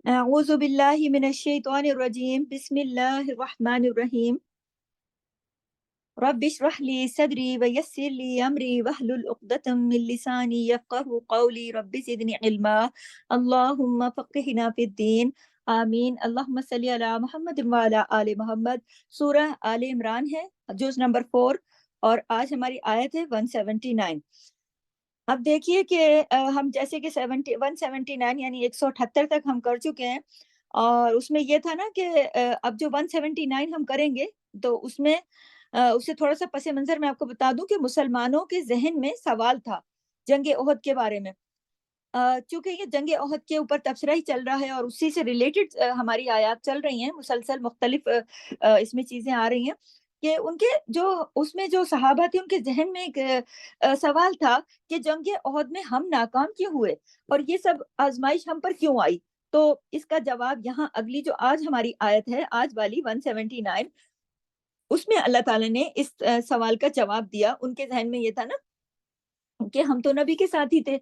اعوذ باللہ من الشیطان الرجیم بسم اللہ الرحمن الرحیم رب اشرح لی صدری ویسر لی امری واحلل عقدۃ من لسانی یفقهوا قولی رب زدنی علما اللہم فقہنا فی الدین آمین اللہم صلی علی محمد وعلی آل محمد۔ سورہ آل عمران ہے، جز نمبر 4، اور آج ہماری آیت ہے 179۔ اب دیکھیے کہ ہم جیسے کہ 179 یعنی 178 تک ہم کر چکے ہیں، اور اس میں یہ تھا نا کہ اب جو 179 ہم کریں گے تو اس میں اسے تھوڑا سا پس منظر میں آپ کو بتا دوں کہ مسلمانوں کے ذہن میں سوال تھا جنگ احد کے بارے میں۔ چونکہ یہ جنگ احد کے اوپر تبصرہ ہی چل رہا ہے اور اسی سے ریلیٹڈ ہماری آیات چل رہی ہیں، مسلسل مختلف اس میں چیزیں آ رہی ہیں کہ ان کے جو اس میں جو صحابہ تھے ان کے ذہن میں ایک سوال تھا کہ جنگ احد میں ہم ناکام کیوں ہوئے اور یہ سب آزمائش ہم پر کیوں آئی۔ تو اس کا جواب یہاں اگلی جو آج ہماری آیت ہے، آج والی 179، اس میں اللہ تعالیٰ نے اس سوال کا جواب دیا۔ ان کے ذہن میں یہ تھا نا کہ ہم تو نبی کے ساتھ ہی تھے،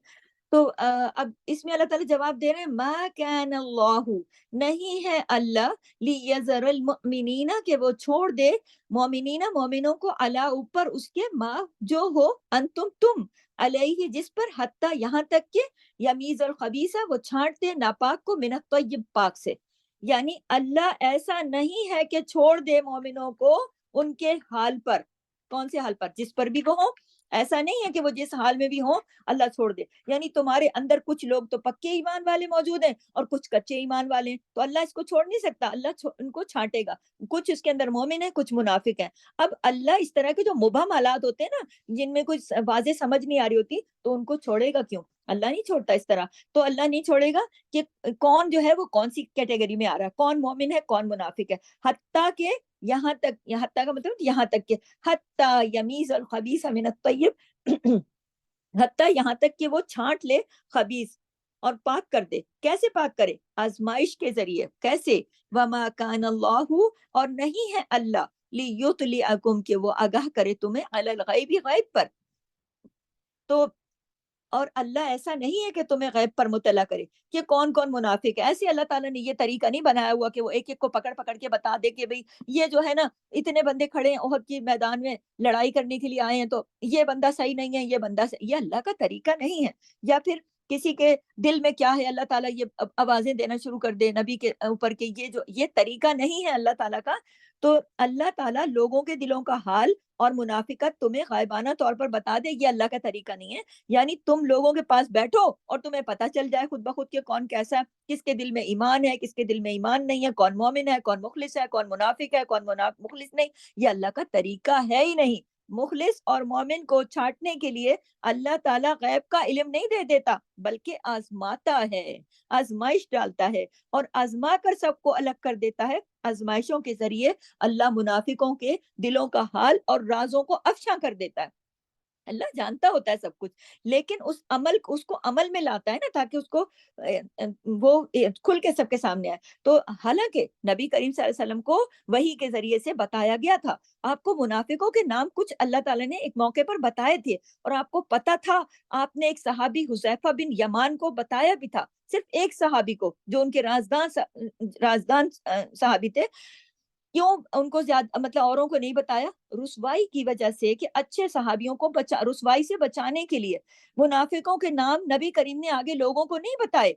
تو اب اس میں اللہ تعالیٰ جواب دے رہے ہیں ما کان اللہ، نہیں ہے اللہ لیذر المؤمنین کہ وہ چھوڑ دے مومنین مومنوں کو علی اوپر اس کے ما جو ہو انتم تم علیہ جس پر حتی یہاں تک کہ یمیز الخبیثہ وہ چھانٹ دے ناپاک کو من الطیب پاک سے۔ یعنی اللہ ایسا نہیں ہے کہ چھوڑ دے مومنوں کو ان کے حال پر، کون سے حال پر؟ جس پر بھی وہ ہوں، ایسا نہیں ہے کہ وہ جس حال میں بھی ہوں اللہ چھوڑ دے۔ یعنی تمہارے اندر کچھ لوگ تو پکے ایمان والے موجود ہیں اور کچھ کچے ایمان والے ہیں، تو اللہ اس کو چھوڑ نہیں سکتا، اللہ ان کو چھانٹے گا۔ کچھ اس کے اندر مومن ہیں، کچھ منافق ہیں۔ اب اللہ اس طرح کے جو مبہم حالات ہوتے ہیں نا، جن میں کچھ واضح سمجھ نہیں آ رہی ہوتی، تو ان کو چھوڑے گا کیوں؟ اللہ نہیں چھوڑتا اس طرح۔ تو اللہ نہیں چھوڑے گا کہ کون جو ہے وہ کون سی کیٹیگری میں آ رہا ہے، کون مومن ہے کون منافق ہے، حتیٰ کہ یہاں تک، حتیٰ کا مطلب یہاں تک کہ حتیٰ یمیز الخبیث من الطیب، حتیٰ یہاں تک کہ وہ چھانٹ لے خبیث اور پاک کر دے۔ کیسے پاک کرے؟ آزمائش کے ذریعے۔ کیسے؟ وما کان اللہ، اور نہیں ہے اللہ لیطلعکم کہ وہ آگاہ کرے تمہیں علی الغیب، غیب پر۔ تو اور اللہ ایسا نہیں ہے کہ تمہیں غیب پر مطلع کرے کہ کون کون منافق ہے۔ ایسے اللہ تعالیٰ نے یہ طریقہ نہیں بنایا ہوا کہ وہ ایک ایک کو پکڑ پکڑ کے بتا دے کہ بھئی یہ جو ہے نا اتنے بندے کھڑے ہیں احد کی میدان میں لڑائی کرنے کے لیے آئے ہیں، تو یہ بندہ صحیح نہیں ہے، یہ بندہ صحیح۔ یہ اللہ کا طریقہ نہیں ہے۔ یا پھر کسی کے دل میں کیا ہے اللہ تعالیٰ یہ آوازیں دینا شروع کر دے نبی کے اوپر کہ یہ جو یہ طریقہ نہیں ہے اللہ تعالیٰ کا۔ تو اللہ تعالیٰ لوگوں کے دلوں کا حال اور منافقت تمہیں غائبانہ طور پر بتا دے، یہ اللہ کا طریقہ نہیں ہے۔ یعنی تم لوگوں کے پاس بیٹھو اور تمہیں پتہ چل جائے خود بخود کہ کون کیسا ہے، کس کے دل میں ایمان ہے، کس کے دل میں ایمان نہیں ہے، کون مومن ہے، کون مخلص ہے، کون منافق ہے، کون مخلص نہیں۔ یہ اللہ کا طریقہ ہے ہی نہیں۔ مخلص اور مومن کو چھانٹنے کے لیے اللہ تعالیٰ غیب کا علم نہیں دے دیتا، بلکہ آزماتا ہے، آزمائش ڈالتا ہے، اور آزما کر سب کو الگ کر دیتا ہے۔ آزمائشوں کے ذریعے اللہ منافقوں کے دلوں کا حال اور رازوں کو افشاں کر دیتا ہے۔ اللہ جانتا ہوتا ہے سب کچھ، لیکن اس کو عمل میں لاتا ہے نا، تاکہ اس کو وہ کھل کے سب کے سامنے آئے۔ تو حالانکہ نبی کریم صلی اللہ علیہ وسلم کو وحی کے ذریعے سے بتایا گیا تھا، آپ کو منافقوں کے نام کچھ اللہ تعالیٰ نے ایک موقع پر بتائے تھے، اور آپ کو پتا تھا، آپ نے ایک صحابی حذیفہ بن یمان کو بتایا بھی تھا، صرف ایک صحابی کو جو ان کے رازدان صحابی تھے۔ کیوں ان کو زیادہ مطلب اوروں کو نہیں بتایا؟ رسوائی کی وجہ سے، کہ اچھے صحابیوں کو رسوائی سے بچانے کے لیے منافقوں کے نام نبی کریم نے آگے لوگوں کو نہیں بتائے۔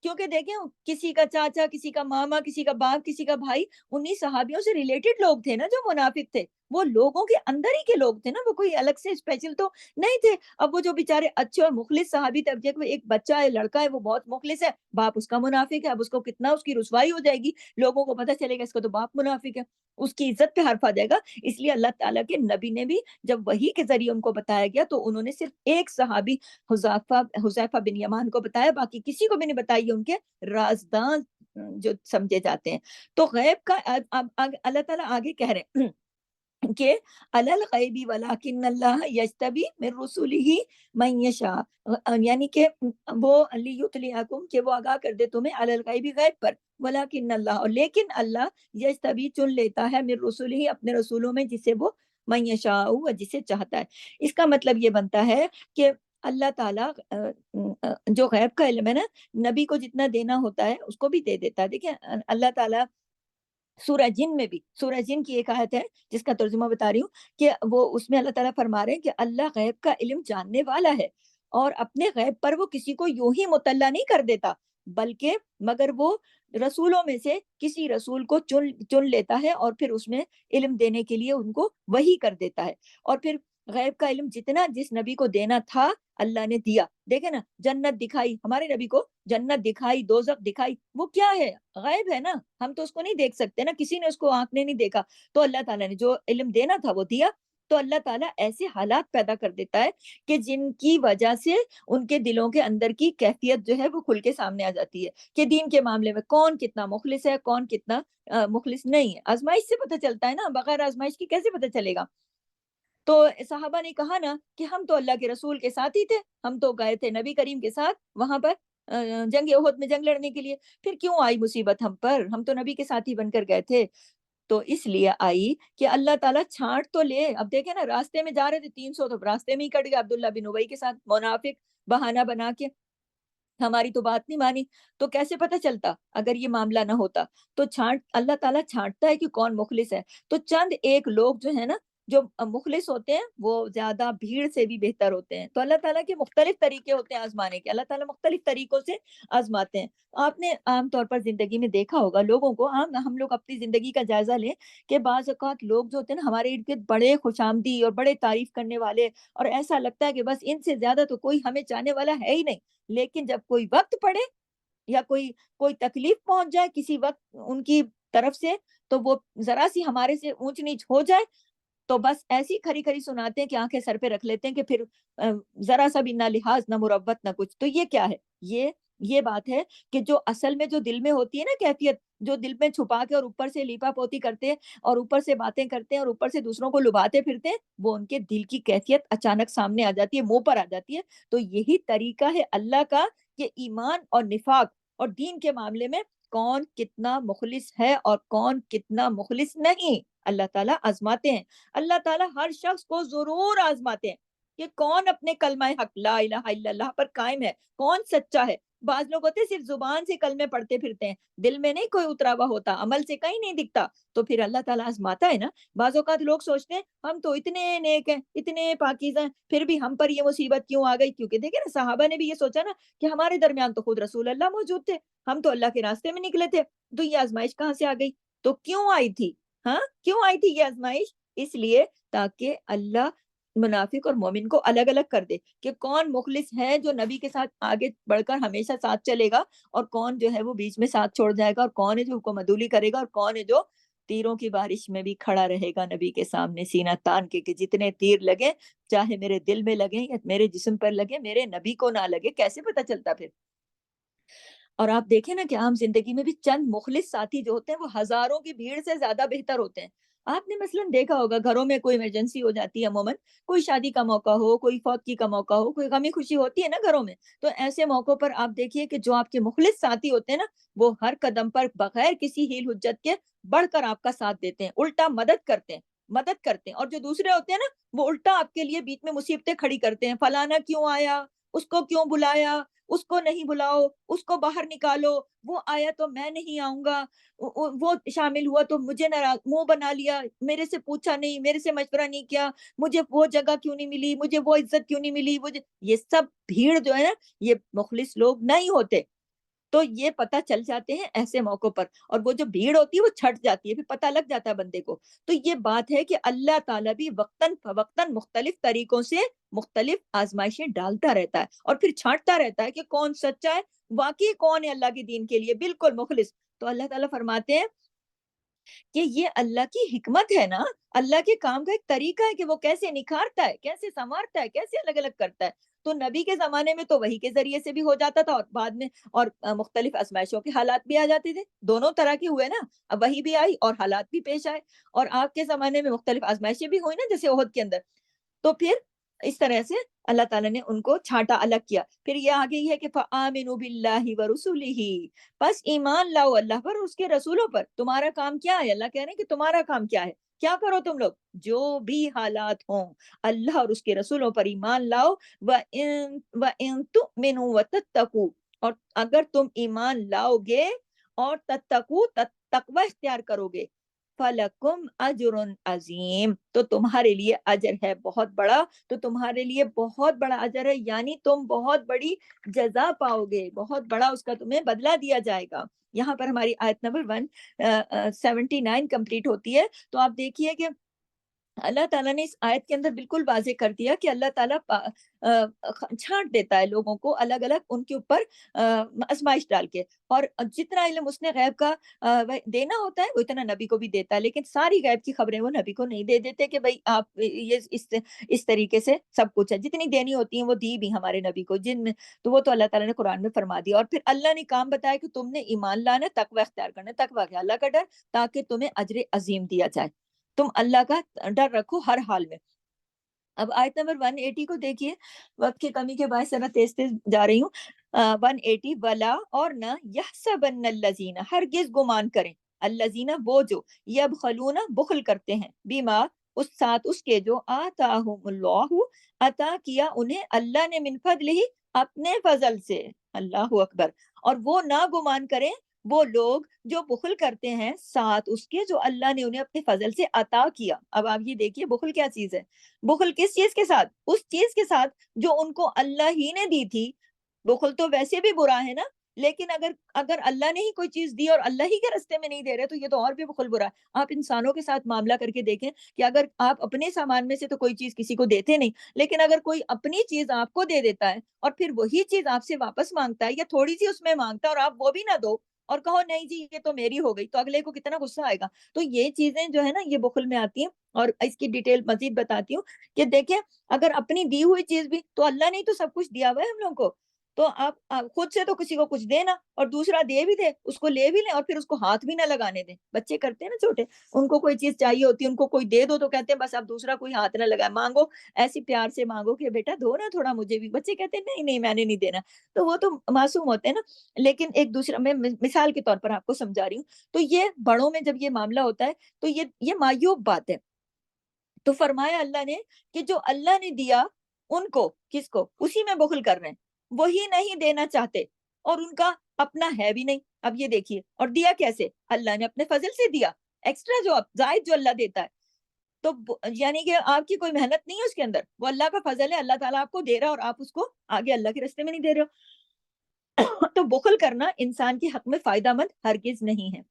کیونکہ دیکھیں کسی کا چاچا، کسی کا ماما، کسی کا باپ، کسی کا بھائی، انہی صحابیوں سے ریلیٹڈ لوگ تھے نا جو منافق تھے۔ وہ لوگوں کے اندر ہی کے لوگ تھے نا، وہ کوئی الگ سے اسپیشل تو نہیں تھے۔ اب وہ جو بیچارے اچھے اور مخلص صحابی تھے، اب دیکھو ایک بچہ ہے، لڑکا ہے، وہ بہت مخلص ہے، باپ اس کا منافق ہے، اب اس کو کتنا اس کی رسوائی ہو جائے گی، لوگوں کو پتہ چلے گا اس کا تو باپ منافق ہے، اس کی عزت پہ حرف آ جائے گا۔ اس لیے اللہ تعالیٰ کے نبی نے بھی جب وحی کے ذریعے ان کو بتایا گیا تو انہوں نے صرف ایک صحابی حذیفہ بن یمان کو بتایا، باقی کسی کو بھی نہیں بتائی، ان کے رازدان جو سمجھے جاتے ہیں۔ تو غیب کا اللہ تعالیٰ آگے کہہ رہے ہیں کہ علی الغیبی ولکن اللہ یجتبی من رسولہ من یشاء، یعنی کہ وہ لیطلعکم کہ وہ آگاہ کر دے تمہیں علی الغیبی غیب پر، ولکن اللہ اور لیکن اللہ یجتبی چن لیتا ہے من رسولہ اپنے رسولوں میں جسے وہ من یشاء جسے چاہتا ہے۔ اس کا مطلب یہ بنتا ہے کہ اللہ تعالیٰ جو غیب کا علم ہے نا، نبی کو جتنا دینا ہوتا ہے اس کو بھی دے دیتا ہے. دیکھیں اللہ تعالیٰ سورہ جن میں بھی، سورہ جن کی ایک آیت ہے جس کا ترجمہ بتا رہی ہوں، کہ وہ اس میں اللہ تعالیٰ فرما رہے ہیں کہ اللہ غیب کا علم جاننے والا ہے، اور اپنے غیب پر وہ کسی کو یوں ہی مطلع نہیں کر دیتا، بلکہ مگر وہ رسولوں میں سے کسی رسول کو چن لیتا ہے، اور پھر اس میں علم دینے کے لیے ان کو وحی کر دیتا ہے. اور پھر غیب کا علم جتنا جس نبی کو دینا تھا اللہ نے دیا. دیکھیں نا، جنت دکھائی ہمارے نبی کو، جنت دکھائی، دوزخ دکھائی، وہ کیا ہے؟ غیب ہے نا، ہم تو اس کو نہیں دیکھ سکتے نا، کسی نے اس کو آنکھ نے نہیں دیکھا. تو اللہ تعالیٰ نے جو علم دینا تھا وہ دیا. تو اللہ تعالیٰ ایسے حالات پیدا کر دیتا ہے کہ جن کی وجہ سے ان کے دلوں کے اندر کی کیفیت جو ہے وہ کھل کے سامنے آ جاتی ہے، کہ دین کے معاملے میں کون کتنا مخلص ہے، کون کتنا مخلص نہیں ہے. آزمائش سے پتہ چلتا ہے نا، بغیر آزمائش کی کیسے پتہ چلے گا؟ تو صحابہ نے کہا نا کہ ہم تو اللہ کے رسول کے ساتھ ہی تھے، ہم تو گئے تھے نبی کریم کے ساتھ وہاں پر جنگ احد میں جنگ لڑنے کے لیے، پھر کیوں آئی مصیبت ہم پر؟ ہم تو نبی کے ساتھ ہی بن کر گئے تھے. تو اس لیے آئی کہ اللہ تعالیٰ چھانٹ تو لے. اب دیکھیں نا، راستے میں جا رہے تھے 300 تو راستے میں ہی کٹ گیا عبداللہ بن ابی کے ساتھ، منافق بہانہ بنا کے ہماری تو بات نہیں مانی. تو کیسے پتہ چلتا اگر یہ معاملہ نہ ہوتا؟ تو اللہ تعالیٰ چھانٹتا ہے کہ کون مخلص ہے. تو چند ایک لوگ جو ہے نا، جو مخلص ہوتے ہیں وہ زیادہ بھیڑ سے بھی بہتر ہوتے ہیں. تو اللہ تعالیٰ کے مختلف طریقے ہوتے ہیں آزمانے کے، اللہ تعالیٰ مختلف طریقوں سے آزماتے ہیں. آپ نے عام طور پر زندگی میں دیکھا ہوگا لوگوں کو، ہم لوگ اپنی زندگی کا جائزہ لیں کہ بعض اوقات لوگ جو ہوتے ہیں نا ہمارے ارد گرد بڑے خوش آمدی اور بڑے تعریف کرنے والے، اور ایسا لگتا ہے کہ بس ان سے زیادہ تو کوئی ہمیں چاہنے والا ہے ہی نہیں. لیکن جب کوئی وقت پڑے یا کوئی کوئی تکلیف پہنچ جائے کسی وقت ان کی طرف سے، تو وہ ذرا سی ہمارے سے اونچ نیچ ہو جائے تو بس ایسی کھری کھری سناتے ہیں کہ آنکھیں سر پہ رکھ لیتے ہیں، کہ پھر ذرا سا بھی نہ لحاظ نہ مربت نہ کچھ. تو یہ کیا ہے؟ یہ بات ہے کہ جو اصل میں جو دل میں ہوتی ہے نا کیفیت، جو دل میں چھپا کے اور اوپر سے لیپا پوتی کرتے ہیں اور اوپر سے باتیں کرتے ہیں اور اوپر سے دوسروں کو لباتے پھرتے ہیں، وہ ان کے دل کی کیفیت اچانک سامنے آ جاتی ہے، منہ پر آ جاتی ہے. تو یہی طریقہ ہے اللہ کا کہ ایمان اور نفاق اور دین کے معاملے میں کون کتنا مخلص ہے اور کون کتنا مخلص نہیں، اللہ تعالیٰ آزماتے ہیں. اللہ تعالیٰ ہر شخص کو ضرور آزماتے ہیں کہ کون اپنے کلمہ حق لا الہ الا اللہ پر قائم ہے، کون سچا ہے. بعض لوگ ہوتے ہیں صرف زبان سے کلمے پڑھتے پھرتے ہیں، دل میں نہیں کوئی اترا ہوا ہوتا، عمل سے کہیں نہیں دکھتا. تو پھر اللہ تعالیٰ آزماتا ہے نا. بعض اوقات لوگ سوچتے ہیں ہم تو اتنے نیک ہیں، اتنے پاکیزہ ہیں، پھر بھی ہم پر یہ مصیبت کیوں آ گئی؟ کیونکہ دیکھیں نا، صحابہ نے بھی یہ سوچا نا کہ ہمارے درمیان تو خود رسول اللہ موجود تھے، ہم تو اللہ کے راستے میں نکلے تھے، تو یہ آزمائش کہاں سے آ گئی؟ تو کیوں آئی تھی؟ ہاں، کیوں آئی تھی یہ آزمائش؟ اس لیے تاکہ اللہ منافق اور مومن کو الگ الگ کر دے کہ کون مخلص ہے جو نبی کے ساتھ آگے بڑھ کر ہمیشہ ساتھ چلے گا، اور کون جو ہے وہ بیچ میں ساتھ چھوڑ جائے گا، اور کون ہے جو حکم عدولی کرے گا، اور کون ہے جو تیروں کی بارش میں بھی کھڑا رہے گا نبی کے سامنے سینہ تان کے، کہ جتنے تیر لگے چاہے میرے دل میں لگے یا میرے جسم پر لگے، میرے نبی کو نہ لگے. کیسے پتہ چلتا پھر؟ اور آپ دیکھیں نا کہ عام زندگی میں بھی چند مخلص ساتھی جو ہوتے ہیں وہ ہزاروں کی بھیڑ سے زیادہ بہتر ہوتے ہیں. آپ نے مثلاً دیکھا ہوگا گھروں میں کوئی ایمرجنسی ہو جاتی ہے عموماً، کوئی شادی کا موقع ہو، کوئی فوتگی کا موقع ہو، کوئی غمی خوشی ہوتی ہے نا گھروں میں. تو ایسے موقعوں پر آپ دیکھیے کہ جو آپ کے مخلص ساتھی ہوتے ہیں نا، وہ ہر قدم پر بغیر کسی ہیل حجت کے بڑھ کر آپ کا ساتھ دیتے ہیں، الٹا مدد کرتے ہیں. اور جو دوسرے ہوتے ہیں نا، وہ الٹا آپ کے لیے بیچ میں مصیبتیں کھڑی کرتے ہیں، فلانا کیوں آیا، اس کو کیوں بلایا، اس کو نہیں بلاؤ، اس کو باہر نکالو، وہ آیا تو میں نہیں آؤں گا، وہ شامل ہوا تو مجھے ناراض منہ بنا لیا، میرے سے پوچھا نہیں، میرے سے مشورہ نہیں کیا، مجھے وہ جگہ کیوں نہیں ملی، مجھے وہ عزت کیوں نہیں ملی. یہ سب بھیڑ جو ہے نا، یہ مخلص لوگ نہیں ہوتے. تو یہ پتہ چل جاتے ہیں ایسے موقعوں پر، اور وہ جو بھیڑ ہوتی ہے وہ چھٹ جاتی ہے، پھر پتہ لگ جاتا ہے بندے کو. تو یہ بات ہے کہ اللہ تعالیٰ بھی وقتاً فوقتاً مختلف طریقوں سے مختلف آزمائشیں ڈالتا رہتا ہے، اور پھر چھانٹتا رہتا ہے کہ کون سچا ہے، واقعی کون ہے اللہ کے دین کے لیے بالکل مخلص. تو اللہ تعالیٰ فرماتے ہیں کہ یہ اللہ کی حکمت ہے نا، اللہ کے کام کا ایک طریقہ ہے کہ وہ کیسے نکھارتا ہے، کیسے سنوارتا ہے، کیسے الگ الگ کرتا ہے. تو نبی کے زمانے میں تو وہی کے ذریعے سے بھی ہو جاتا تھا، اور بعد میں اور مختلف آزمائشوں کے حالات بھی آ جاتے تھے، دونوں طرح کے ہوئے نا. اب وہی بھی آئی اور حالات بھی پیش آئے، اور آپ کے زمانے میں مختلف آزمائشیں بھی ہوئی نا، جیسے احد کے اندر. تو پھر اس طرح سے اللہ تعالیٰ نے ان کو چھانٹا الگ کیا. پھر یہ آگے یہ ہے کہ فَآمِنُوا بِاللَّهِ وَرُسُلِهِ، بس ایمان لاؤ اللہ پر اور اس کے رسولوں پر. تمہارا کام کیا ہے؟ اللہ کہہ رہے ہیں کہ تمہارا کام کیا ہے؟ کیا کرو تم لوگ؟ جو بھی حالات ہوں اللہ اور اس کے رسولوں پر ایمان لاؤ، وَإِن تُؤْمِنُوا وَتَتَّقُوا، اور اگر تم ایمان لاؤ گے اور تتقو تقوی اختیار کرو گے، فَلَكُمْ أَجْرٌ عَظِيمٌ، تو تمہارے لیے اجر ہے بہت بڑا، تو تمہارے لیے بہت بڑا اجر ہے، یعنی تم بہت بڑی جزا پاؤ گے، بہت بڑا اس کا تمہیں بدلہ دیا جائے گا۔ یہاں پر ہماری آیت نمبر 179 کمپلیٹ ہوتی ہے۔ تو آپ دیکھیے کہ اللہ تعالیٰ نے اس آیت کے اندر بالکل واضح کر دیا کہ اللہ تعالیٰ چھانٹ دیتا ہے لوگوں کو الگ الگ ان کے اوپر آزمائش ڈال کے، اور جتنا علم اس نے غیب کا دینا ہوتا ہے وہ اتنا نبی کو بھی دیتا ہے، لیکن ساری غیب کی خبریں وہ نبی کو نہیں دے دیتے کہ بھائی آپ یہ اس طریقے سے سب کچھ ہے، جتنی دینی ہوتی ہیں وہ دی بھی ہمارے نبی کو، جن میں تو وہ تو اللہ تعالیٰ نے قرآن میں فرما دیا۔ اور پھر اللہ نے کام بتایا کہ تم نے ایمان لانا ہے، تقوی اختیار کرنا ہے، تقوی کیا؟ اللہ کا ڈر، تاکہ تمہیں اجر عظیم دیا جائے، تم اللہ کا ڈر رکھو ہر حال میں۔ اب آیت نمبر 180 کو دیکھیے، وقت کی کمی کے باعث ذرا تیز تیز جا رہی ہوں۔ 180، ولا اور نہ یحسبن الذین، ہرگز گمان کریں، الذین وہ جو، یبخلون بخل کرتے ہیں، بیما اس ساتھ اس کے جو، آتاہم اللہ عطا کیا انہیں اللہ نے، من فضلہ اپنے فضل سے، اللہ اکبر، اور وہ نہ گمان کریں وہ لوگ جو بخل کرتے ہیں ساتھ اس کے جو اللہ نے انہیں اپنے فضل سے عطا کیا۔ اب آپ یہ دیکھیے بخل کیا چیز ہے، بخل کس چیز کے ساتھ؟ اس چیز کے ساتھ جو ان کو اللہ ہی نے دی تھی۔ بخل تو ویسے بھی برا ہے نا، لیکن اگر اللہ نے ہی کوئی چیز دی اور اللہ ہی کے راستے میں نہیں دے رہے تو یہ تو اور بھی بخل برا ہے۔ آپ انسانوں کے ساتھ معاملہ کر کے دیکھیں کہ اگر آپ اپنے سامان میں سے تو کوئی چیز کسی کو دیتے نہیں، لیکن اگر کوئی اپنی چیز آپ کو دے دیتا ہے اور پھر وہی چیز آپ سے واپس مانگتا ہے یا تھوڑی سی اس میں مانگتا ہے اور آپ وہ بھی نہ دو اور کہو نہیں جی یہ تو میری ہو گئی، تو اگلے کو کتنا غصہ آئے گا۔ تو یہ چیزیں جو ہے نا یہ بخل میں آتی ہیں، اور اس کی ڈیٹیل مزید بتاتی ہوں کہ دیکھیں اگر اپنی دی ہوئی چیز بھی، تو اللہ نے تو سب کچھ دیا ہوا ہے ہم لوگوں کو، تو آپ خود سے تو کسی کو کچھ دینا اور دوسرا دے بھی دے، اس کو لے بھی لیں اور پھر اس کو ہاتھ بھی نہ لگانے دیں۔ بچے کرتے ہیں نا چھوٹے، ان کو کوئی چیز چاہیے ہوتی ہے، ان کو کوئی دے دو تو کہتے ہیں بس اب دوسرا کوئی ہاتھ نہ لگائے، مانگو ایسی پیار سے مانگو کہ بیٹا دو نا تھوڑا مجھے بھی، بچے کہتے ہیں نہیں نہیں میں نے نہیں دینا، تو وہ تو معصوم ہوتے ہیں نا۔ لیکن ایک دوسرا میں مثال کے طور پر آپ کو سمجھا رہی ہوں، تو یہ بڑوں میں جب یہ معاملہ ہوتا ہے تو یہ معیوب بات ہے۔ تو فرمایا اللہ نے کہ جو اللہ نے دیا ان کو، کس کو؟ اسی میں بخل کر رہے ہیں، وہی نہیں دینا چاہتے اور ان کا اپنا ہے بھی نہیں۔ اب یہ دیکھیے، اور دیا کیسے؟ اللہ نے اپنے فضل سے دیا، ایکسٹرا جو زائد جو اللہ دیتا ہے، تو یعنی کہ آپ کی کوئی محنت نہیں ہے اس کے اندر، وہ اللہ کا فضل ہے، اللہ تعالیٰ آپ کو دے رہا اور آپ اس کو آگے اللہ کے راستے میں نہیں دے رہے ہو۔ تو بخل کرنا انسان کے حق میں فائدہ مند ہرگز نہیں ہے۔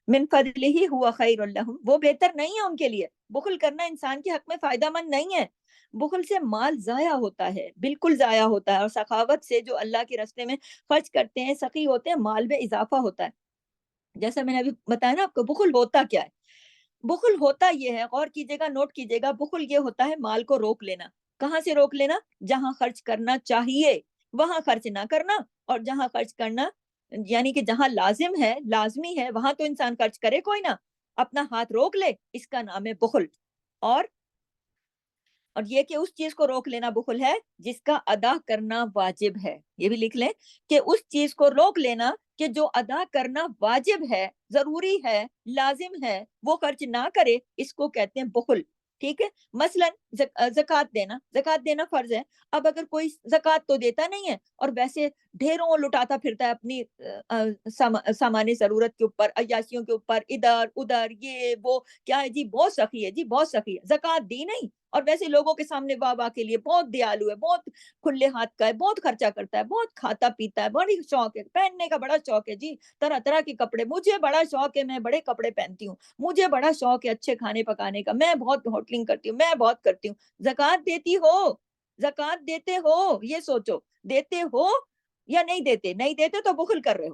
من فضلہ ہوا خیر لہم، وہ بہتر نہیں ہے ان کے لیے، بخل کرنا انسان کے حق میں فائدہ مند نہیں ہے۔ بخل سے مال ضائع ہوتا ہے، بالکل ضائع ہوتا ہے، اور سخاوت سے جو اللہ کے راستے میں خرچ کرتے ہیں، سخی ہوتے ہیں، مال میں اضافہ ہوتا ہے۔ جیسا میں نے ابھی بتایا نا آپ کو، بخل ہوتا کیا ہے؟ بخل ہوتا یہ ہے، غور کیجیے گا، نوٹ کیجیے گا، بخل یہ ہوتا ہے مال کو روک لینا۔ کہاں سے روک لینا؟ جہاں خرچ کرنا چاہیے وہاں خرچ نہ کرنا، اور جہاں خرچ کرنا یعنی کہ جہاں لازم ہے، لازمی ہے، وہاں تو انسان خرچ کرے کوئی نہ، اپنا ہاتھ روک لے، اس کا نام ہے بخل۔ اور اور یہ کہ اس چیز کو روک لینا بخل ہے جس کا ادا کرنا واجب ہے، یہ بھی لکھ لیں کہ اس چیز کو روک لینا کہ جو ادا کرنا واجب ہے، ضروری ہے، لازم ہے، وہ خرچ نہ کرے، اس کو کہتے ہیں بخل۔ ٹھیک ہے، مثلا زکوٰۃ دینا فرض ہے، اب اگر کوئی زکوٰۃ تو دیتا نہیں ہے اور ویسے ڈھیروں لٹاتا پھرتا ہے اپنی سامان ضرورت کے اوپر، عیاشیوں کے اوپر، ادھر ادھر، یہ وہ، کیا ہے جی بہت سخی ہے، جی بہت سخی ہے، زکوٰۃ دی نہیں اور ویسے لوگوں کے سامنے واہ واہ کے لیے بہت دیالو ہے، بہت کھلے ہاتھ کا ہے، بہت خرچہ کرتا ہے، بہت کھاتا پیتا ہے، بڑی شوق ہے، پہننے کا بڑا شوق ہے جی، طرح طرح کے کپڑے، مجھے بڑا شوق ہے، میں بڑے کپڑے پہنتی ہوں، مجھے بڑا شوق ہے اچھے کھانے پکانے کا، میں بہت ہوٹلنگ کرتی ہوں، میں بہت کرتی ہوں۔ زکوٰۃ دیتی ہو؟ زکوٰۃ دیتے ہو؟ یہ سوچو، دیتے ہو یا نہیں دیتے؟ نہیں دیتے تو بخل کر رہے ہو۔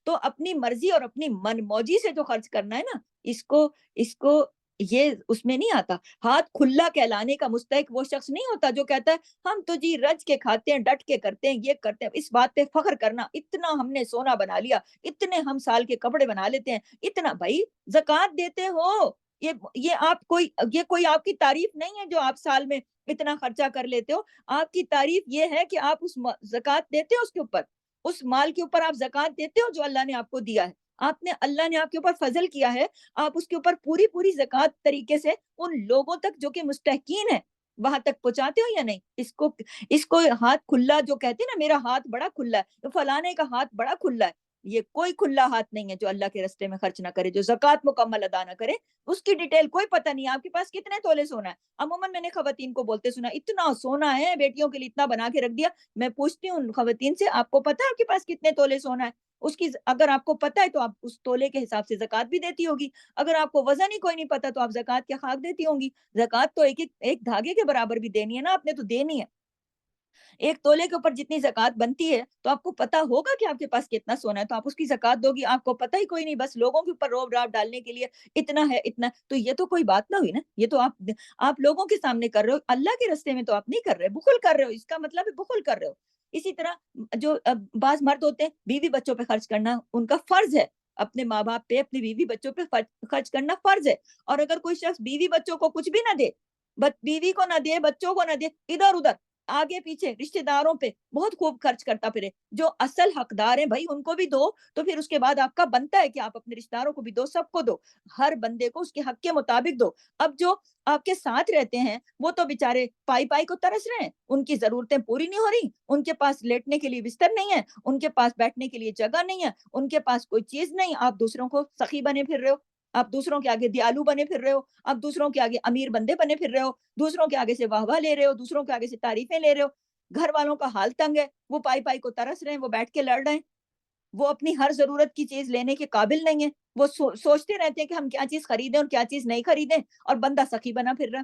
تو اپنی مرضی اور اپنی من موجی سے جو خرچ کرنا ہے نا، اس کو یہ اس میں نہیں آتا۔ ہاتھ کھلا کہلانے کا مستحق وہ شخص نہیں ہوتا جو کہتا ہے ہم تو جی رج کے کھاتے ہیں، ڈٹ کے کرتے ہیں، یہ کرتے ہیں، اس بات پہ فخر کرنا، اتنا ہم نے سونا بنا لیا، اتنے ہم سال کے کپڑے بنا لیتے ہیں، اتنا۔ بھائی زکوٰۃ دیتے ہو، یہ کوئی آپ کی تعریف نہیں ہے جو آپ سال میں اتنا خرچہ کر لیتے ہو۔ آپ کی تعریف یہ ہے کہ آپ اس زکوٰۃ دیتے ہو، اس کے اوپر، اس مال کے اوپر آپ زکوٰۃ دیتے ہو جو اللہ نے آپ کو دیا ہے۔ آپ نے, اللہ نے آپ کے اوپر فضل کیا ہے, آپ اس کے اوپر پوری پوری زکوٰۃ طریقے سے ان لوگوں تک جو کہ مستحقین ہیں وہاں تک پہنچاتے ہو یا نہیں؟ اس کو ہاتھ کھلا جو کہتے ہیں نا, میرا ہاتھ بڑا کھلا ہے, تو فلانے کا ہاتھ بڑا کھلا ہے, یہ کوئی کھلا ہاتھ نہیں ہے جو اللہ کے راستے میں خرچ نہ کرے, جو زکوٰۃ مکمل ادا نہ کرے. اس کی ڈیٹیل کوئی پتہ نہیں آپ کے پاس کتنے تولے سونا ہے. عموماً میں نے خواتین کو بولتے سنا, اتنا سونا ہے بیٹیوں کے لیے, اتنا بنا کے رکھ دیا. میں پوچھتی ہوں ان خواتین سے, آپ کو پتا ہے آپ کے پاس کتنے تولے سونا ہے؟ اس کی اگر آپ کو پتا ہے تو آپ اس تولے کے حساب سے زکوٰۃ بھی دیتی ہوگی. اگر آپ کو وزن ہی کوئی نہیں پتا تو آپ زکوٰۃ کیا خاک دیتی ہوں گی؟ زکوٰۃ تو ایک دھاگے کے برابر بھی دینی ہے نا, آپ نے تو دینی ہے. ایک تولے کے اوپر جتنی زکوٰۃ بنتی ہے تو آپ کو پتا ہوگا کہ آپ کے پاس کتنا سونا ہے, تو آپ اس کی زکوٰۃ دو گی. آپ کو پتا ہی کوئی نہیں, بس لوگوں کے اوپر روب راب ڈالنے کے لیے اتنا ہے اتنا, تو یہ تو کوئی بات نہ ہوئی نا. یہ تو آپ لوگوں کے سامنے کر رہے ہو, اللہ کے راستے میں تو آپ نہیں کر رہے, بخل کر رہے ہو. اس کا مطلب ہے بخل کر رہے ہو. اسی طرح جو بعض مرد ہوتے ہیں, بیوی بچوں پہ خرچ کرنا ان کا فرض ہے, اپنے ماں باپ پہ, اپنی بیوی بچوں پہ خرچ کرنا فرض ہے. اور اگر کوئی شخص بیوی بچوں کو کچھ بھی نہ دے, بیوی کو نہ دے, بچوں کو نہ دے, ادھر ادھر آگے پیچھے رشتہ داروں پہ بہت خوب خرچ کرتا پھرے, جو اصل حقدار ہیں بھائی ان کو بھی دو. تو پھر اس کے بعد آپ کا بنتا ہے کہ آپ اپنے رشتہ داروں کو بھی دو, سب کو دو, ہر بندے کو اس کے حق کے مطابق دو. اب جو آپ کے ساتھ رہتے ہیں وہ تو بےچارے پائی پائی کو ترس رہے ہیں, ان کی ضرورتیں پوری نہیں ہو رہی, ان کے پاس لیٹنے کے لیے بستر نہیں ہے, ان کے پاس بیٹھنے کے لیے جگہ نہیں ہے, ان کے پاس کوئی چیز نہیں. آپ دوسروں کو سخی بنے پھر رہے ہو, آپ دوسروں کے آگے دیالو بنے پھر رہے ہو, آپ دوسروں کے آگے امیر بندے بنے پھر رہے ہو, دوسروں کے آگے سے واہ واہ لے رہے ہو, دوسروں کے آگے سے تعریفیں لے رہے ہو. گھر والوں کا حال تنگ ہے, وہ پائی پائی کو ترس رہے ہیں, وہ بیٹھ کے لڑ رہے ہیں, وہ اپنی ہر ضرورت کی چیز لینے کے قابل نہیں ہے. وہ سوچتے رہتے ہیں کہ ہم کیا چیز خریدیں اور کیا چیز نہیں خریدیں, اور بندہ سخی بنا پھر رہا.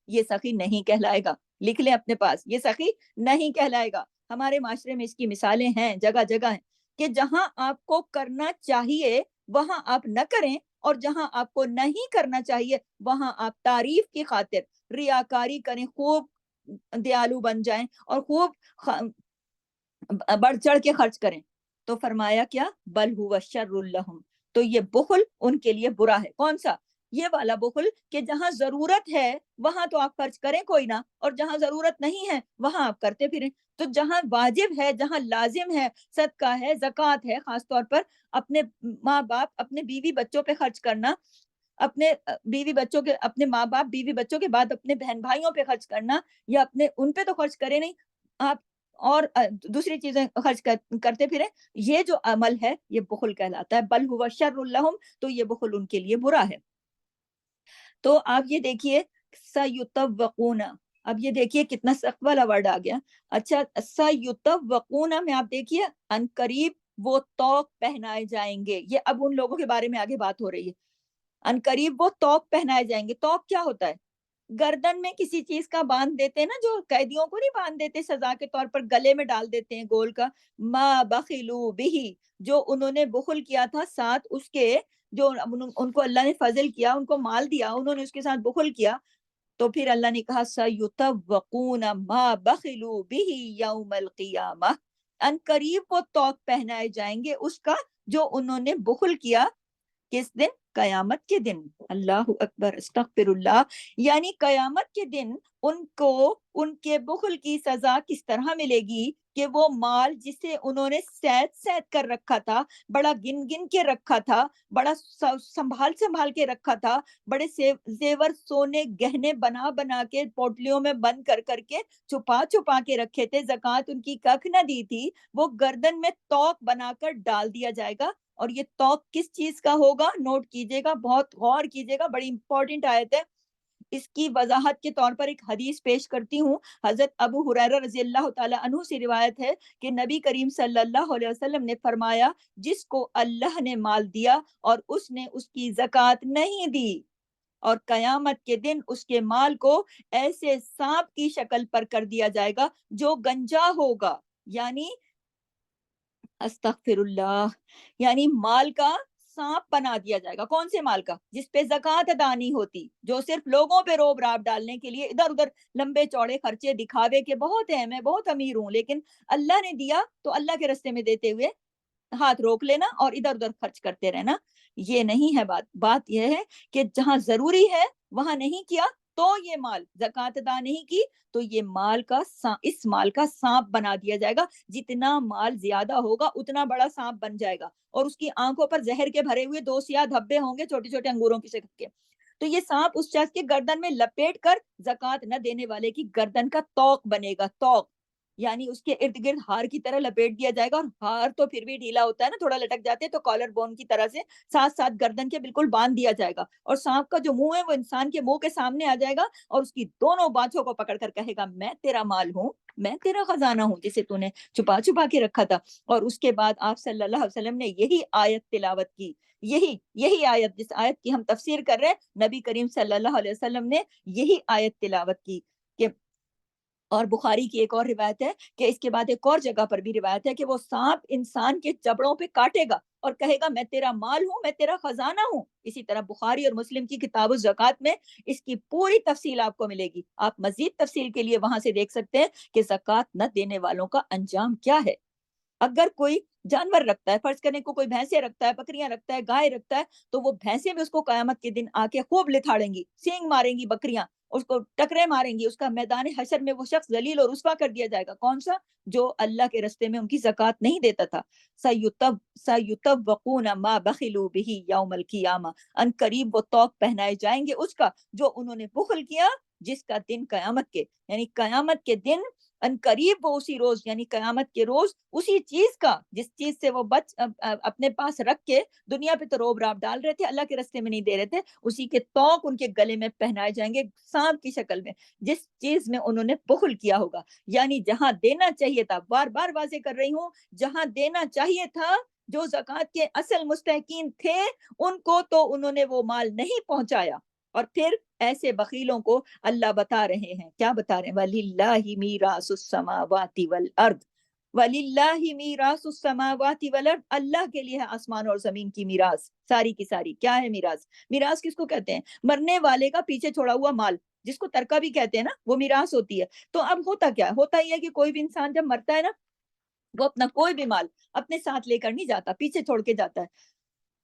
یہ سخی نہیں کہلائے گا, لکھ لیں اپنے پاس, یہ سخی نہیں کہلائے گا. ہمارے معاشرے میں اس کی مثالیں ہیں, جگہ جگہ ہیں, کہ جہاں آپ کو کرنا چاہیے وہاں آپ نہ کریں, اور جہاں آپ کو نہیں کرنا چاہیے وہاں آپ تعریف کی خاطر ریاکاری کریں, خوب دیالو بن جائیں اور خوب بڑھ چڑھ کے خرچ کریں. تو فرمایا کیا, بل ہوا شر لہم, تو یہ بخل ان کے لیے برا ہے. کون سا؟ یہ والا بخل کہ جہاں ضرورت ہے وہاں تو آپ خرچ کریں کوئی نہ, اور جہاں ضرورت نہیں ہے وہاں آپ کرتے پھریں. تو جہاں واجب ہے, جہاں لازم ہے, صدقہ ہے, زکوٰۃ ہے, خاص طور پر اپنے ماں باپ, اپنے بیوی بچوں پہ خرچ کرنا, اپنے بیوی بچوں کے, اپنے ماں باپ بیوی بچوں کے بعد اپنے بہن بھائیوں پہ خرچ کرنا, یا اپنے ان پہ تو خرچ کرے نہیں آپ, اور دوسری چیزیں خرچ کرتے پھریں, یہ جو عمل ہے یہ بخل کہلاتا ہے. بل ہوا شر لہم, تو یہ بخل ان کے لیے برا ہے. تو آپ یہ دیکھیے سیطوقون, اب یہ دیکھیے کتنا سخت والا ورڈ آ گیا. اچھا, سیطوقون میں آپ دیکھیے ان قریب وہ طوق پہنائے جائیں گے, یہ اب ان لوگوں کے بارے میں آگے بات ہو رہی ہے. ان قریب وہ طوق پہنائے جائیں گے. طوق کیا ہوتا ہے؟ گردن میں کسی چیز کا باندھ دیتے ہیں نا, جو قیدیوں کو نہیں باندھ دیتے سزا کے طور پر, گلے میں ڈال دیتے ہیں گول کا. ما بخلوا بہی, جو انہوں نے بخل کیا تھا ساتھ اس کے, جو ان کو اللہ نے فضل کیا, ان کو مال دیا, انہوں نے اس کے ساتھ بخل کیا. تو پھر اللہ نے کہا سیطوقون ما بخلوا بہ یوم القیامہ, ان قریب وہ طوق پہنائے جائیں گے اس کا جو انہوں نے بخل کیا. کس دن؟ قیامت کے دن. اللہ اکبر, استغفر اللہ. یعنی قیامت کے دن ان کو ان کے بخل کی سزا کس طرح ملے گی کہ وہ مال جسے انہوں نے سید سید کر رکھا تھا, بڑا گن گن کے رکھا تھا, بڑا سنبھال کے رکھا تھا, بڑے زیور سونے گہنے بنا بنا کے پوٹلیوں میں بند کر کر کے چھپا کے رکھے تھے, زکوٰۃ ان کی ککھ نہ دی تھی, وہ گردن میں طوق بنا کر ڈال دیا جائے گا. اور یہ طوق کس چیز کا ہوگا؟ نوٹ کیجئے گا, بہت غور کیجئے گا, بڑی امپورٹنٹ آیت ہے. اس کی وضاحت کے طور پر ایک حدیث پیش کرتی ہوں. حضرت ابو ہریرہ رضی اللہ تعالی عنہ سے روایت ہے کہ نبی کریم صلی اللہ علیہ وسلم نے فرمایا, جس کو اللہ نے مال دیا اور اس نے اس کی زکوٰۃ نہیں دی, اور قیامت کے دن اس کے مال کو ایسے سانپ کی شکل پر کر دیا جائے گا جو گنجا ہوگا. یعنی استغفر اللہ, یعنی مال کا سانپ بنا دیا جائے گا. کون سے مال کا؟ جس پہ زکوٰۃ ادا نہیں ہوتی, جو صرف لوگوں پہ روب راب ڈالنے کے لیے ادھر ادھر لمبے چوڑے خرچے دکھاوے کے بہت ہیں, میں بہت امیر ہوں, لیکن اللہ نے دیا تو اللہ کے راستے میں دیتے ہوئے ہاتھ روک لینا اور ادھر ادھر خرچ کرتے رہنا. یہ نہیں ہے بات. بات یہ ہے کہ جہاں ضروری ہے وہاں نہیں کیا, تو یہ مال زکوٰۃ ادا نہیں کی تو یہ مال کا اس مال کا سانپ بنا دیا جائے گا، جتنا مال زیادہ ہوگا اتنا بڑا سانپ بن جائے گا، اور اس کی آنکھوں پر زہر کے بھرے ہوئے 2 سیاہ دھبے ہوں گے چھوٹے چھوٹے انگوروں کی شکل کے۔ تو یہ سانپ اس شخص کے گردن میں لپیٹ کر زکوٰۃ نہ دینے والے کی گردن کا توق بنے گا، توق یعنی اس کے ارد گرد ہار کی طرح لپیٹ دیا جائے گا، اور ہار تو پھر بھی ڈھیلا ہوتا ہے نا، تھوڑا لٹک جاتے ہیں، تو کالر بون کی طرح سے ساتھ ساتھ گردن کے بالکل باندھ دیا جائے گا، اور سانپ کا جو منہ ہے وہ انسان کے منہ کے سامنے آ جائے گا، اور اس کی دونوں بانچوں کو پکڑ کر کہے گا میں تیرا مال ہوں، میں تیرا خزانہ ہوں جسے تو نے چھپا چھپا کے رکھا تھا۔ اور اس کے بعد آپ صلی اللہ علیہ وسلم نے یہی آیت تلاوت کی، یہی آیت، جس آیت کی ہم تفسیر کر رہے ہیں، نبی کریم صلی اللہ علیہ وسلم نے یہی آیت تلاوت کی کہ، اور بخاری کی ایک اور روایت ہے کہ اس کے بعد ایک اور جگہ پر بھی روایت ہے کہ وہ سانپ انسان کے جبڑوں پہ کاٹے گا اور کہے گا میں تیرا مال ہوں، میں تیرا خزانہ ہوں۔ اسی طرح بخاری اور مسلم کی کتاب الزکوٰۃ میں اس کی پوری تفصیل آپ کو ملے گی، آپ مزید تفصیل کے لیے وہاں سے دیکھ سکتے ہیں کہ زکوٰۃ نہ دینے والوں کا انجام کیا ہے۔ اگر کوئی جانور رکھتا ہے، فرض کرنے کو کوئی بھینسیں رکھتا ہے، بکریاں رکھتا ہے، گائے رکھتا ہے، تو وہ بھینسیں بھی اس کو قیامت کے دن آ کے خوب لتھاڑیں گی، سینگ ماریں گی بکریاں، اس کو ٹکرے ماریں گی، اس کا میدان حشر میں وہ شخص ذلیل اور رسوا کر دیا جائے گا۔ کون سا؟ جو اللہ کے رستے میں ان کی زکوٰۃ نہیں دیتا تھا۔ سَيُطَوَّقُونَ مَا بَخِلُوا بِهِ يَوْمَ الْقِيَامَةِ، ان قریب وہ توق پہنائے جائیں گے اس کا جو انہوں نے بخل کیا، جس کا دن قیامت کے، یعنی قیامت کے دن ان قریب وہ اسی روز، یعنی قیامت کے روز اسی چیز کا جس چیز سے وہ اپنے پاس رکھ کے دنیا پہ تو روب راب ڈال رہے تھے، اللہ کے راستے میں نہیں دے رہے تھے، اسی کے توق ان کے گلے میں پہنائے جائیں گے سانپ کی شکل میں، جس چیز میں انہوں نے بخل کیا ہوگا۔ یعنی جہاں دینا چاہیے تھا، بار بار واضح کر رہی ہوں، جہاں دینا چاہیے تھا، جو زکوٰۃ کے اصل مستحقین تھے ان کو تو انہوں نے وہ مال نہیں پہنچایا، اور پھر ایسے بخیلوں کو اللہ بتا رہے ہیں، کیا بتا رہے ہیں؟ وَلِلَّهِ مِيرَاثُ السَّمَاوَاتِ وَالْأَرْضِ، وَلِلَّهِ مِيرَاثُ السَّمَاوَاتِ وَالْأَرْضِ، اللہ کے لیے ہے آسمان اور زمین کی میراث، ساری کی ساری۔ کیا ہے میراث؟ میراث کس کو کہتے ہیں؟ مرنے والے کا پیچھے چھوڑا ہوا مال، جس کو ترکہ بھی کہتے ہیں نا، وہ میراث ہوتی ہے۔ تو اب ہوتا کیا ہے؟ ہوتا یہ ہے کہ کوئی بھی انسان جب مرتا ہے نا، وہ اپنا کوئی بھی مال اپنے ساتھ لے کر نہیں جاتا، پیچھے چھوڑ کے جاتا ہے۔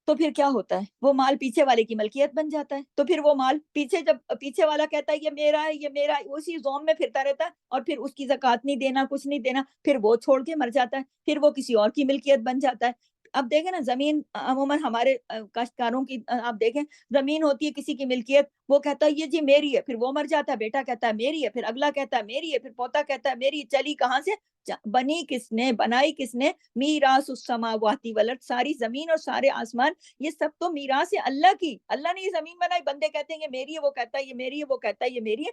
تو پھر کیا ہوتا ہے؟ وہ مال پیچھے والے کی ملکیت بن جاتا ہے، تو پھر وہ مال پیچھے، جب پیچھے والا کہتا ہے یہ میرا ہے، یہ میرا ہے، اسی زوم میں پھرتا رہتا ہے، اور پھر اس کی زکوٰۃ نہیں دینا، کچھ نہیں دینا، پھر وہ چھوڑ کے مر جاتا ہے، پھر وہ کسی اور کی ملکیت بن جاتا ہے۔ اب دیکھیں نا، زمین عموماً ہمارے کاشتکاروں کی، آپ دیکھیں زمین ہوتی ہے کسی کی ملکیت، وہ کہتا ہے یہ جی میری ہے، پھر وہ مر جاتا ہے، بیٹا کہتا ہے میری ہے، پھر اگلا کہتا ہے میری ہے، پھر پوتا کہتا ہے میری، چلی کہاں سے؟ بنی کس نے، بنائی کس نے؟ میراث السماوات والارض، ساری زمین اور سارے آسمان، یہ سب تو میراث ہے اللہ کی، اللہ نے یہ زمین بنائی، بندے کہتے ہیں یہ میری ہے، وہ کہتا ہے یہ میری ہے، وہ کہتا ہے یہ میری ہے،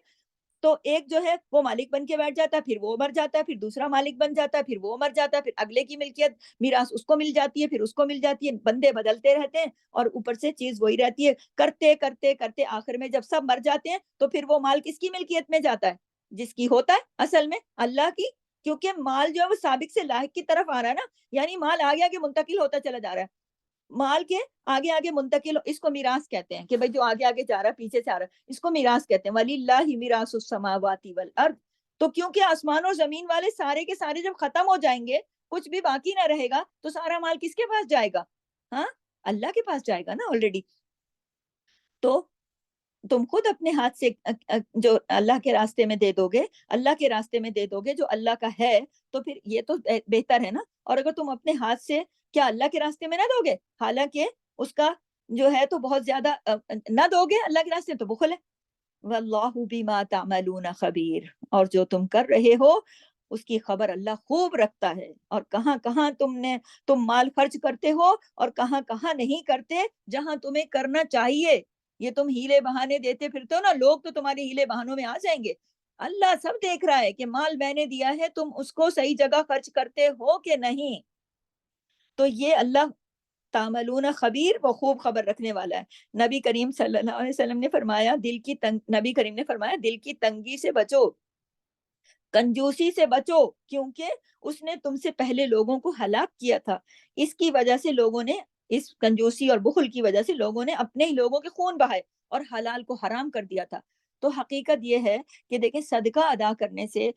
تو ایک جو ہے وہ مالک بن کے بیٹھ جاتا ہے، پھر وہ مر جاتا ہے، پھر دوسرا مالک بن جاتا ہے، پھر وہ مر جاتا ہے، پھر اگلے کی ملکیت میراث اس کو مل جاتی ہے، پھر اس کو مل جاتی ہے، بندے بدلتے رہتے ہیں، اور اوپر سے چیز وہی رہتی ہے، کرتے کرتے کرتے آخر میں جب سب مر جاتے ہیں تو پھر وہ مال کس کی ملکیت میں جاتا ہے؟ جس کی ہوتا ہے اصل میں اللہ کی، کیونکہ مال جو ہے وہ سابق سے لاحق کی طرف آ رہا ہے نا، یعنی مال آگے آگے منتقل ہوتا چلا جا رہا ہے، مال کے آگے آگے منتقل، اس کو میراث کہتے ہیں کہ بھائی جو آگے آگے جا رہا ہے، پیچھے سے آ رہا ہے، اس کو میراث کہتے ہیں۔ وَلِلَّهِ مِيرَاثُ السَّمَاوَاتِ وَالْأَرْضِ، تو کیونکہ آسمان اور زمین والے سارے کے سارے جب ختم ہو جائیں گے، کچھ بھی باقی نہ رہے گا، تو سارا مال کس کے پاس جائے گا؟ ہاں، اللہ کے پاس جائے گا نا آلریڈی۔ تو تم خود اپنے ہاتھ سے جو اللہ کے راستے میں دے دو گے، اللہ کے راستے میں دے دو گے جو اللہ کا ہے، تو پھر یہ تو بہتر ہے نا۔ اور اگر تم اپنے ہاتھ سے کیا اللہ کے راستے میں نہ دو گے، حالانکہ اس کا جو ہے تو بہت زیادہ نہ دو گے اللہ کے راستے میں، تو بخل ہے۔ واللہ بما تعملون خبیر، اور جو تم کر رہے ہو اس کی خبر اللہ خوب رکھتا ہے، اور کہاں کہاں تم مال خرچ کرتے ہو اور کہاں کہاں نہیں کرتے، جہاں تمہیں کرنا چاہیے۔ یہ تم ہیلے بہانے دیتے پھرتے ہو نا، لوگ تو تمہارے ہیلے بہانوں میں آ جائیں گے، اللہ سب دیکھ رہا ہے کہ مال میں نے دیا ہے، تم اس کو صحیح جگہ خرچ کرتے ہو کہ نہیں۔ تو یہ اللہ تعملون خبیر، وہ خوب خبر رکھنے والا ہے۔ نبی کریم صلی اللہ علیہ وسلم نے فرمایا نبی کریم نے فرمایا دل کی تنگی سے بچو، کنجوسی سے بچو، کیونکہ اس نے تم سے پہلے لوگوں کو ہلاک کیا تھا، اس کی وجہ سے لوگوں نے، اس کنجوسی اور بخل کی وجہ سے لوگوں نے اپنے ہی لوگوں کے خون بہائے اور حلال کو حرام کر دیا تھا۔ تو حقیقت یہ ہے کہ دیکھیں صدقہ ادا کرنے سے،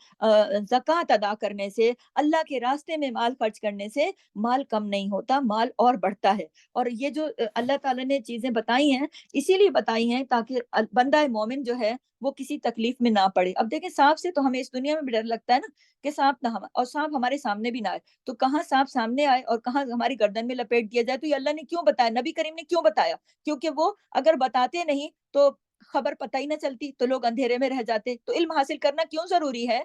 زکوٰۃ ادا کرنے سے، اللہ کے راستے میں مال خرچ کرنے سے مال کم نہیں ہوتا، مال اور بڑھتا ہے۔ اور یہ جو اللہ تعالیٰ نے چیزیں بتائی ہیں، اسی لیے بتائی ہیں تاکہ بندہ مومن جو ہے وہ کسی تکلیف میں نہ پڑے۔ اب دیکھیں سانپ سے تو ہمیں اس دنیا میں بھی ڈر لگتا ہے نا، کہ سانپ نہ اور سانپ ہمارے سامنے بھی نہ آئے، تو کہاں سانپ سامنے آئے اور کہاں ہماری گردن میں لپیٹ دیا جائے۔ تو یہ اللہ نے کیوں بتایا، نبی کریم نے کیوں بتایا؟ کیونکہ وہ اگر بتاتے نہیں تو خبر پتہ ہی نہ چلتی، تو لوگ اندھیرے میں رہ جاتے۔ تو علم حاصل کرنا کیوں ضروری ہے؟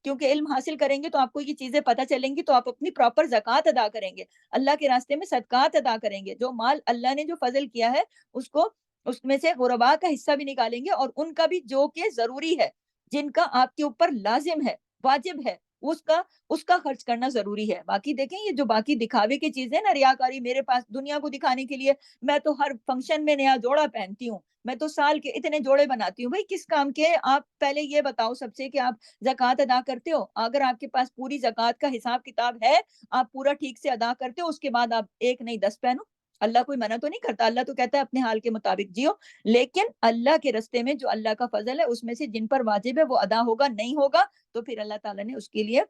کیونکہ علم حاصل کریں گے تو آپ کو یہ چیزیں پتہ چلیں گی، تو آپ اپنی پراپر زکوٰۃ ادا کریں گے، اللہ کے راستے میں صدقات ادا کریں گے، جو مال اللہ نے جو فضل کیا ہے اس کو، اس میں سے غرباء کا حصہ بھی نکالیں گے، اور ان کا بھی جو کہ ضروری ہے، جن کا آپ کے اوپر لازم ہے، واجب ہے، اس کا خرچ کرنا ضروری ہے۔ باقی دیکھیں یہ جو باقی دکھاوے کی چیزیں نا، ریاکاری، میرے پاس دنیا کو دکھانے کے لیے میں تو ہر فنکشن میں نیا جوڑا پہنتی ہوں، میں تو سال کے اتنے جوڑے بناتی ہوں۔ بھائی کس کام کے؟ آپ پہلے یہ بتاؤ سب سے کہ آپ زکوٰۃ ادا کرتے ہو؟ اگر آپ کے پاس پوری زکوٰۃ کا حساب کتاب ہے، آپ پورا ٹھیک سے ادا کرتے ہو، اس کے بعد آپ ایک نہیں 10 پہنو۔ اللہ کوئی منع تو نہیں کرتا، اللہ تو کہتا ہے اپنے حال کے مطابق جیو، لیکن اللہ کے رستے میں جو اللہ کا فضل ہے اس میں سے جن پر واجب ہے وہ ادا ہوگا، نہیں ہوگا تو پھر اللہ تعالیٰ نے اس کے لیے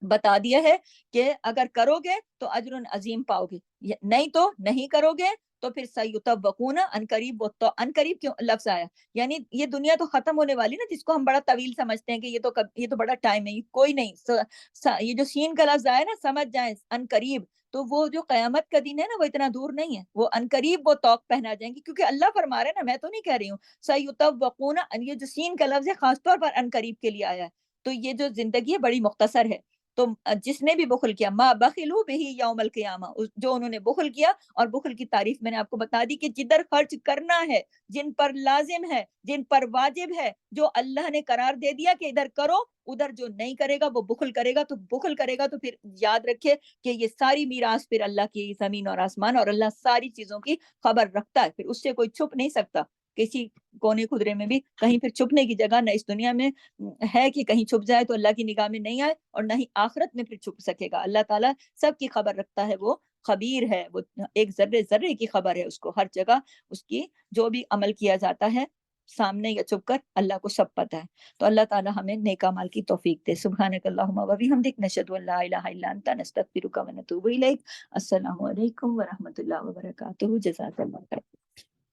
بتا دیا ہے کہ اگر کرو گے تو اجر عظیم پاؤ گے، نہیں تو نہیں کرو گے تو پھر سیطوقون، ان قریب، تو ان قریب کیوں لفظ آیا؟ یعنی یہ دنیا تو ختم ہونے والی نا، جس کو ہم بڑا طویل سمجھتے ہیں کہ یہ تو بڑا ٹائم ہے، یہ کوئی نہیں، یہ جو سین کا لفظ آیا نا، سمجھ جائیں ان قریب، تو وہ جو قیامت کا دن ہے نا وہ اتنا دور نہیں ہے، وہ ان قریب وہ توق پہنا جائیں گی، کیونکہ اللہ فرما رہے ہیں نا، میں تو نہیں کہہ رہی ہوں۔ سیطوقون، یہ جو سین کا لفظ ہے خاص طور پر ان قریب کے لیے آیا ہے، تو یہ جو زندگی ہے بڑی مختصر ہے۔ تو جس نے بھی بخل کیا، ما بخلوا بہ یوم القیامہ، جو انہوں نے بخل کیا، اور بخل کی تعریف میں نے آپ کو بتا دی کہ جدھر خرچ کرنا ہے، جن پر لازم ہے، جن پر واجب ہے، جو اللہ نے قرار دے دیا کہ ادھر کرو، ادھر جو نہیں کرے گا وہ بخل کرے گا، تو بخل کرے گا تو پھر یاد رکھے کہ یہ ساری میراث پھر اللہ کی، زمین اور آسمان، اور اللہ ساری چیزوں کی خبر رکھتا ہے، پھر اس سے کوئی چھپ نہیں سکتا، کسی کونے خدرے میں بھی کہیں پھر چھپنے کی جگہ نہ اس دنیا میں ہے کہ کہیں چھپ جائے تو اللہ کی نگاہ میں نہیں آئے، اور نہ ہی آخرت میں پھر چھپ سکے گا۔ اللہ تعالیٰ سب کی خبر رکھتا ہے، وہ خبیر ہے، وہ ایک ذرے ذرے کی خبر ہے، اس کو ہر جگہ اس کی جو بھی عمل کیا جاتا ہے، سامنے یا چھپ کر، اللہ کو سب پتہ ہے۔ تو اللہ تعالیٰ ہمیں نیک اعمال کی توفیق دے۔ سبحانک اللہم و بحمدک، نشہد ان لا الہ الا انت، نستغفرک و نتوب الیک۔ السلام علیکم ورحمۃ اللہ وبرکاتہ۔ جزاک اللہ خیر۔